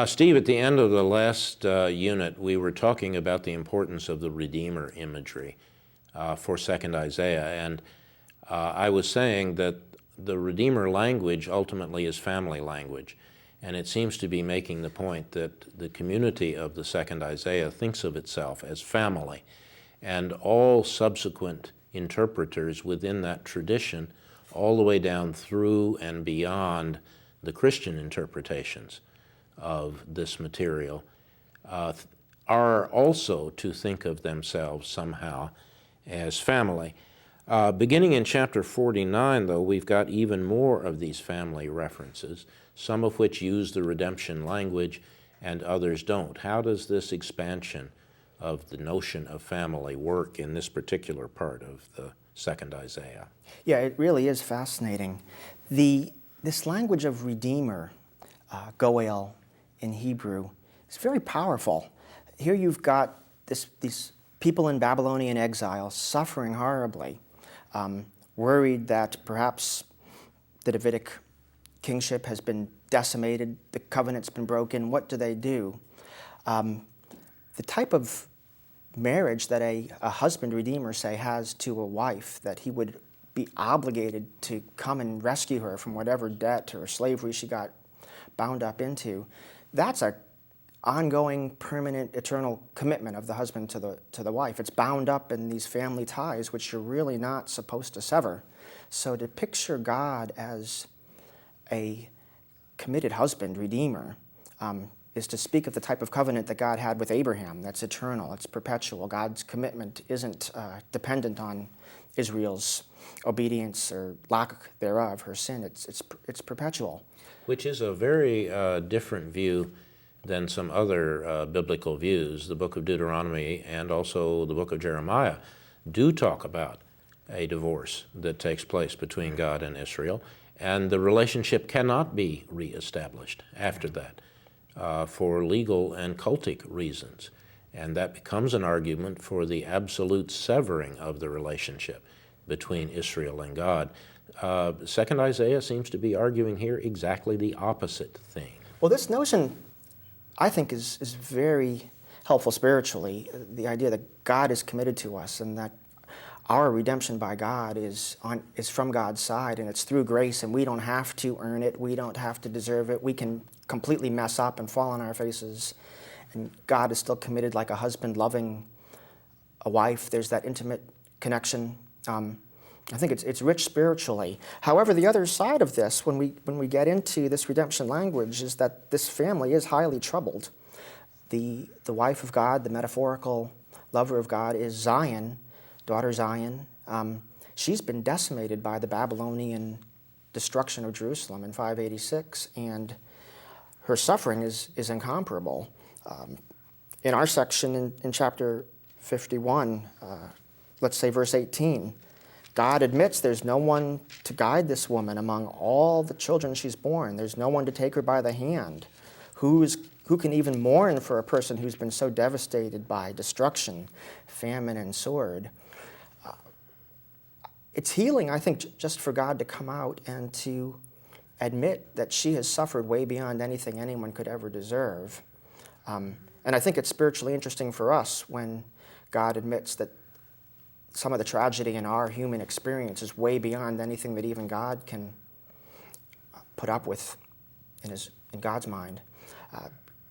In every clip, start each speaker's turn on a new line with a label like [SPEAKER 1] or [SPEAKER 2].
[SPEAKER 1] Steve, at the end of the last unit, we were talking about the importance of the Redeemer imagery for 2nd Isaiah, and I was saying that the Redeemer language ultimately is family language, and it seems to be making the point that the community of the 2nd Isaiah thinks of itself as family, and all subsequent interpreters within that tradition, all the way down through and beyond the Christian interpretations of this material, are also to think of themselves somehow as family. Beginning in chapter 49, though, we've got even more of these family references, some of which use the redemption language and others don't. How does this expansion of the notion of family work in this particular part of the 2nd Isaiah?
[SPEAKER 2] Yeah, it really is fascinating. This language of Redeemer, Goel in Hebrew, is very powerful. Here you've got these people in Babylonian exile suffering horribly, worried that perhaps the Davidic kingship has been decimated, the covenant's been broken. What do they do? The type of marriage that a husband, Redeemer, say, has to a wife, that he would be obligated to come and rescue her from whatever debt or slavery she got bound up into, that's a ongoing, permanent, eternal commitment of the husband to the wife. It's bound up in these family ties, which you're really not supposed to sever. So to picture God as a committed husband, Redeemer, is to speak of the type of covenant that God had with Abraham. That's eternal, it's perpetual. God's commitment isn't dependent on Israel's obedience or lack thereof, her sin. It's perpetual.
[SPEAKER 1] Which is a very different view than some other biblical views. The book of Deuteronomy and also the book of Jeremiah do talk about a divorce that takes place between God and Israel, and the relationship cannot be reestablished after that for legal and cultic reasons. And that becomes an argument for the absolute severing of the relationship between Israel and God. 2nd Isaiah seems to be arguing here exactly the opposite thing.
[SPEAKER 2] Well, this notion, I think, is very helpful spiritually. The idea that God is committed to us and that our redemption by God is from God's side, and it's through grace, and we don't have to earn it. We don't have to deserve it. We can completely mess up and fall on our faces, and God is still committed like a husband loving a wife. There's that intimate connection. I think it's rich spiritually. However, the other side of this, when we get into this redemption language, is that this family is highly troubled. The wife of God, the metaphorical lover of God, is Zion, daughter Zion. She's been decimated by the Babylonian destruction of Jerusalem in 586, and her suffering is incomparable. In our section in chapter 51, let's say verse 18, God admits there's no one to guide this woman among all the children she's born. There's no one to take her by the hand. Who can even mourn for a person who's been so devastated by destruction, famine, and sword? It's healing, I think, just for God to come out and to admit that she has suffered way beyond anything anyone could ever deserve. And I think it's spiritually interesting for us when God admits that some of the tragedy in our human experience is way beyond anything that even God can put up with in God's mind.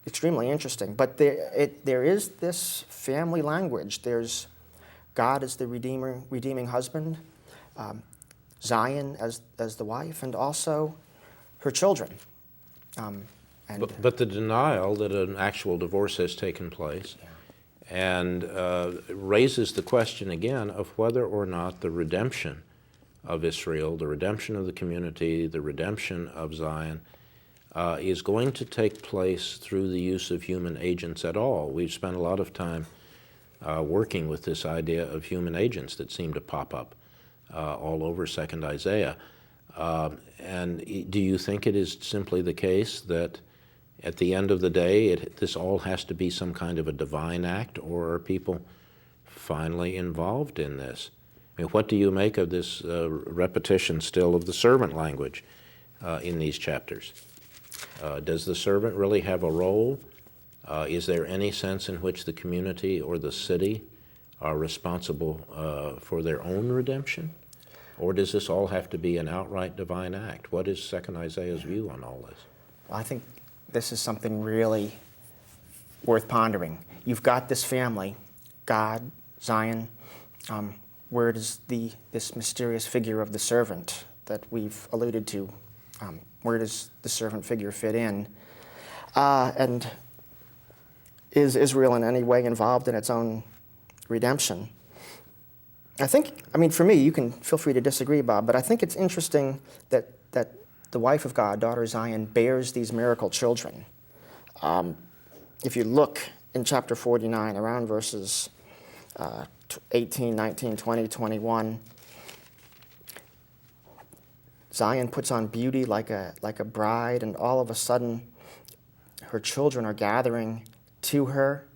[SPEAKER 2] Extremely interesting. But there is this family language. There's God as the redeeming husband, Zion as the wife, and also her children.
[SPEAKER 1] But the denial that an actual divorce has taken place, and raises the question again of whether or not the redemption of Israel, the redemption of the community, the redemption of Zion, is going to take place through the use of human agents at all. We've spent a lot of time working with this idea of human agents that seem to pop up all over 2nd Isaiah. And do you think it is simply the case that at the end of the day, this all has to be some kind of a divine act, or are people finally involved in this? I mean, what do you make of this repetition still of the servant language in these chapters? Does the servant really have a role? Is there any sense in which the community or the city are responsible for their own redemption? Or does this all have to be an outright divine act? What is 2nd Isaiah's view on all this?
[SPEAKER 2] Well, I think this is something really worth pondering. You've got this family, God, Zion. Where does this mysterious figure of the servant that we've alluded to, where does the servant figure fit in? And is Israel in any way involved in its own redemption? I mean, for me, you can feel free to disagree, Bob, but I think it's interesting that the wife of God, daughter Zion, bears these miracle children. If you look in chapter 49, around verses 18, 19, 20, 21, Zion puts on beauty like a bride, and all of a sudden her children are gathering to her.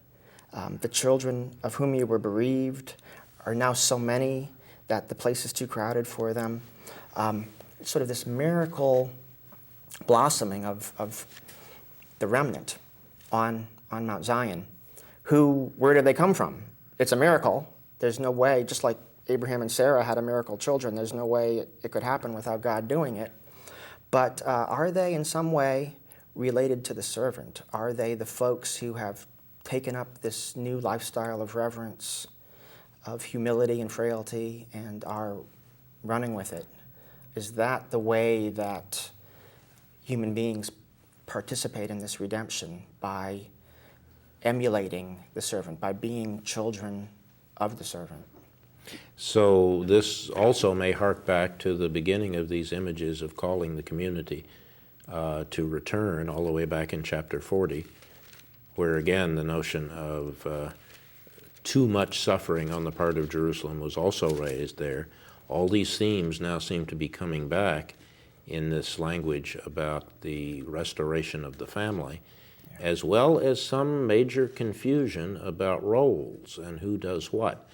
[SPEAKER 2] The children of whom you were bereaved are now so many that the place is too crowded for them. Sort of this miracle blossoming of the remnant on Mount Zion. Where did they come from? It's a miracle. There's no way, just like Abraham and Sarah had a miracle children, there's no way it could happen without God doing it. But are they in some way related to the servant? Are they the folks who have taken up this new lifestyle of reverence, of humility and frailty, and are running with it? Is that the way that human beings participate in this redemption, by emulating the servant, by being children of the servant?
[SPEAKER 1] So this also may hark back to the beginning of these images of calling the community to return, all the way back in chapter 40, where again the notion of too much suffering on the part of Jerusalem was also raised there. All these themes now seem to be coming back in this language about the restoration of the family, as well as some major confusion about roles and who does what,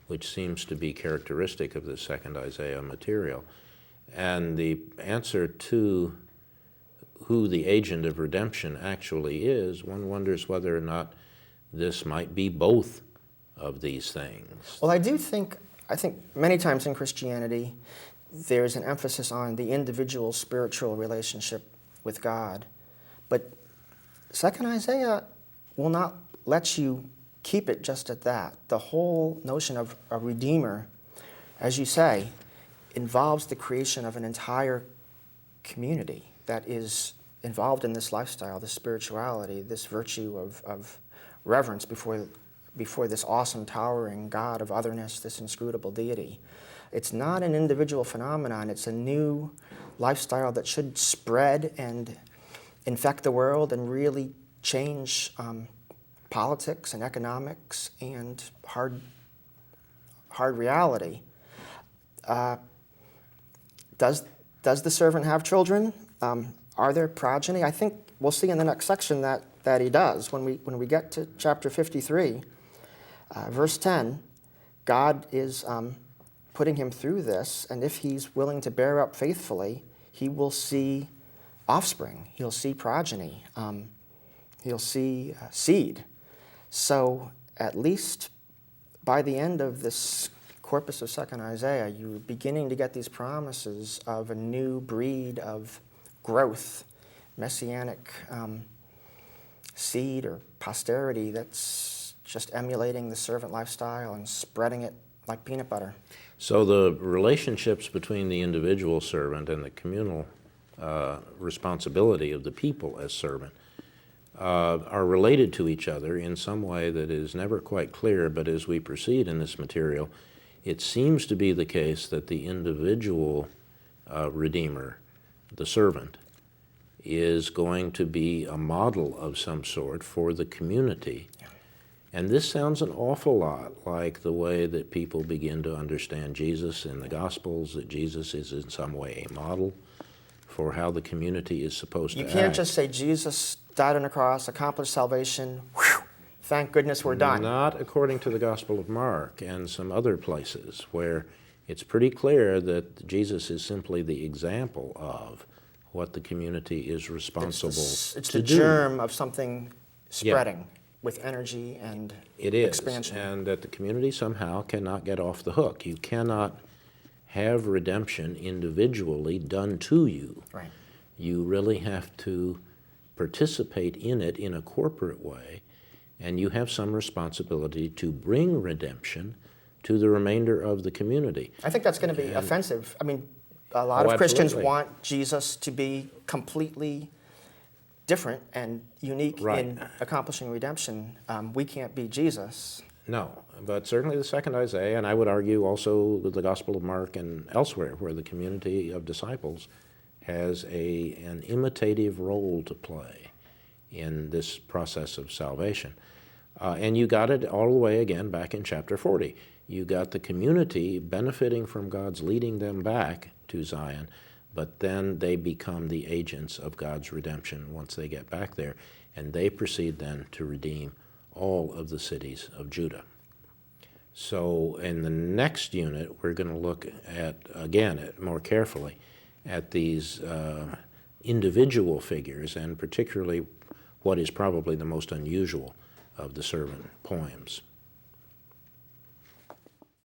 [SPEAKER 1] which seems to be characteristic of the 2nd Isaiah material. And the answer to who the agent of redemption actually is, one wonders whether or not this might be both of these things.
[SPEAKER 2] Well, I think many times in Christianity, there's an emphasis on the individual spiritual relationship with God. But 2nd Isaiah will not let you keep it just at that. The whole notion of a redeemer, as you say, involves the creation of an entire community that is involved in this lifestyle, this spirituality, this virtue of reverence before this awesome, towering God of otherness, this inscrutable deity. It's not an individual phenomenon. It's a new lifestyle that should spread and infect the world and really change politics and economics and hard reality. Does the servant have children? Are there progeny? I think we'll see in the next section that he does. When we get to chapter 53, verse 10, God is putting him through this, and if he's willing to bear up faithfully, he will see offspring. He'll see progeny. He'll see seed. So at least by the end of this corpus of 2nd Isaiah, you're beginning to get these promises of a new breed of growth, messianic seed or posterity that's just emulating the servant lifestyle and spreading it like peanut butter.
[SPEAKER 1] So the relationships between the individual servant and the communal responsibility of the people as servant are related to each other in some way that is never quite clear, but as we proceed in this material, it seems to be the case that the individual redeemer, the servant, is going to be a model of some sort for the community. Yeah. And this sounds an awful lot like the way that people begin to understand Jesus in the Gospels, that Jesus is in some way a model for how the community is supposed to act.
[SPEAKER 2] You can't just say Jesus died on a cross, accomplished salvation, whew, thank goodness we're done.
[SPEAKER 1] Not according to the Gospel of Mark and some other places where it's pretty clear that Jesus is simply the example of what the community is responsible
[SPEAKER 2] It's
[SPEAKER 1] to
[SPEAKER 2] the
[SPEAKER 1] do.
[SPEAKER 2] germ of something spreading with energy and
[SPEAKER 1] It is,
[SPEAKER 2] expansion.
[SPEAKER 1] and that the community somehow cannot get off the hook. You cannot have redemption individually done to you.
[SPEAKER 2] Right.
[SPEAKER 1] You really have to participate in it in a corporate way, and you have some responsibility to bring redemption to the remainder of the community.
[SPEAKER 2] I think that's going to be offensive. I mean, a lot of Christians
[SPEAKER 1] absolutely.
[SPEAKER 2] want Jesus to be completely different and unique
[SPEAKER 1] Right.
[SPEAKER 2] in accomplishing redemption. We can't be Jesus.
[SPEAKER 1] No, but certainly the second Isaiah, and I would argue also with the Gospel of Mark and elsewhere, where the community of disciples has an imitative role to play in this process of salvation. And you got it all the way again back in chapter 40. You got the community benefiting from God's leading them back to Zion, but then they become the agents of God's redemption once they get back there, and they proceed then to redeem all of the cities of Judah. So in the next unit, we're going to look at more carefully at these individual figures, and particularly what is probably the most unusual of the servant poems.